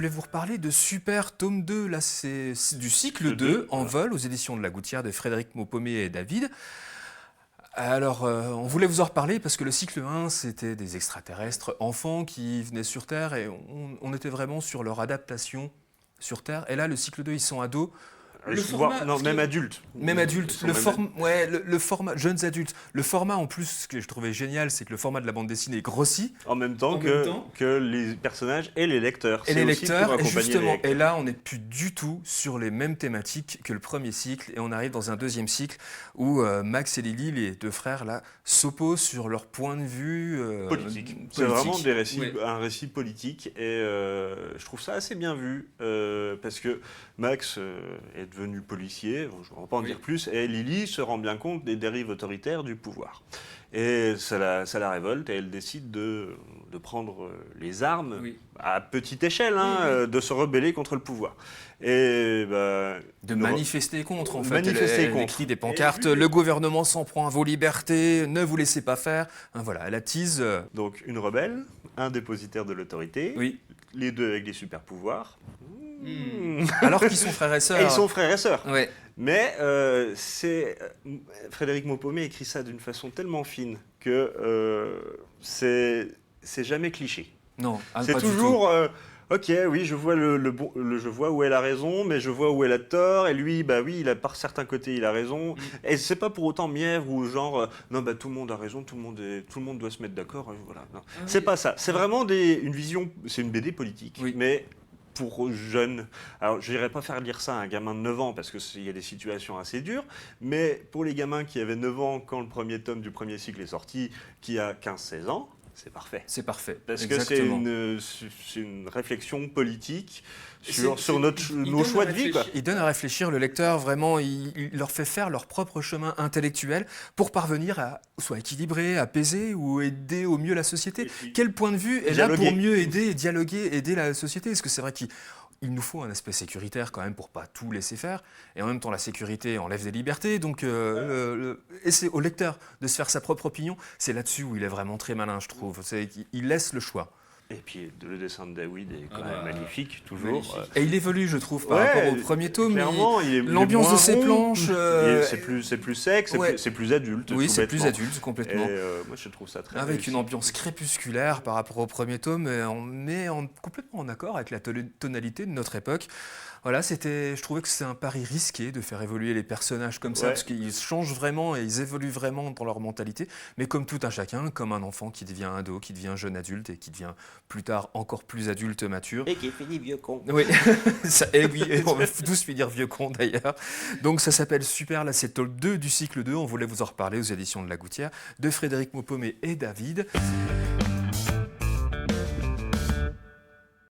voulais vous reparler de Super tome 2. Là, c'est du cycle 2, En vol, aux éditions de La Gouttière de Frédéric Maupommé et David. Alors, on voulait vous en reparler parce que le cycle 1, c'était des extraterrestres enfants qui venaient sur Terre et on était vraiment sur leur adaptation sur Terre. Et là, le cycle 2, ils sont ados. Le format, non, même adultes. Même adultes. Le format, jeunes adultes. Le format, en plus, ce que je trouvais génial, c'est que le format de la bande dessinée grossit. En même temps que les personnages et les lecteurs. Et les lecteurs, et justement. Et là, on n'est plus du tout sur les mêmes thématiques que le premier cycle. Et on arrive dans un deuxième cycle où Max et Lily, les deux frères, là, s'opposent sur leur point de vue politique. C'est vraiment un récit politique. Et je trouve ça assez bien vu. Parce que Max est devenu policier, je ne vais pas en dire plus, et Lily se rend bien compte des dérives autoritaires du pouvoir. Et ça la révolte, et elle décide de prendre les armes à petite échelle, de se rebeller contre le pouvoir. Et de manifester contre, en fait. Elle écrit des pancartes, le gouvernement s'en prend à vos libertés, ne vous laissez pas faire. Voilà, elle attise. Donc une rebelle, un dépositaire de l'autorité, les deux avec des super pouvoirs. Alors qu'ils sont frères et sœurs. Et ils sont frères et sœurs. Ouais. Mais Frédéric Maupommé écrit ça d'une façon tellement fine que c'est jamais cliché. Non, c'est pas toujours ok, oui, je vois je vois où elle a raison, mais je vois où elle a tort. Et lui, il a par certains côtés, il a raison. Et c'est pas pour autant mièvre ou genre non, tout le monde a raison, tout le monde doit se mettre d'accord. Voilà. C'est pas ça. C'est vraiment une vision. C'est une BD politique, mais pour jeunes. Alors, je n'irais pas faire lire ça à un gamin de 9 ans, parce qu'il y a des situations assez dures, mais pour les gamins qui avaient 9 ans quand le premier tome du premier cycle est sorti, qui a 15-16 ans, c'est parfait. C'est parfait. Parce que c'est une réflexion politique sur nos choix de vie. Il donne à réfléchir le lecteur, vraiment, il leur fait faire leur propre chemin intellectuel pour parvenir à soit équilibrer, apaiser ou aider au mieux la société. Quel point de vue est là pour mieux aider, dialoguer, aider la société? Est-ce que c'est vrai qu'il nous faut un aspect sécuritaire quand même pour pas tout laisser faire, et en même temps la sécurité enlève des libertés, donc et c'est au lecteur de se faire sa propre opinion. C'est là-dessus où il est vraiment très malin, je trouve. Il laisse le choix. Et puis le dessin de David est quand même magnifique, toujours. Magnifique. Et il évolue, je trouve, par rapport au premier tome. Clairement, l'ambiance de ses planches. C'est plus sec, c'est plus adulte. Oui, c'est plus adulte, complètement. Et moi, je trouve ça très avec réussi. une ambiance crépusculaire par rapport au premier tome, mais complètement en accord avec la tonalité de notre époque. Voilà, je trouvais que c'est un pari risqué de faire évoluer les personnages comme ça, parce qu'ils changent vraiment et ils évoluent vraiment dans leur mentalité, mais comme tout un chacun, comme un enfant qui devient ado, qui devient jeune adulte et qui devient plus tard encore plus adulte mature. Et qui finit vieux con. Oui, on va tous finir vieux con d'ailleurs. Donc ça s'appelle Super, là c'est le tome 2 du cycle 2, on voulait vous en reparler aux éditions de La Gouttière, de Frédéric Maupommé et David.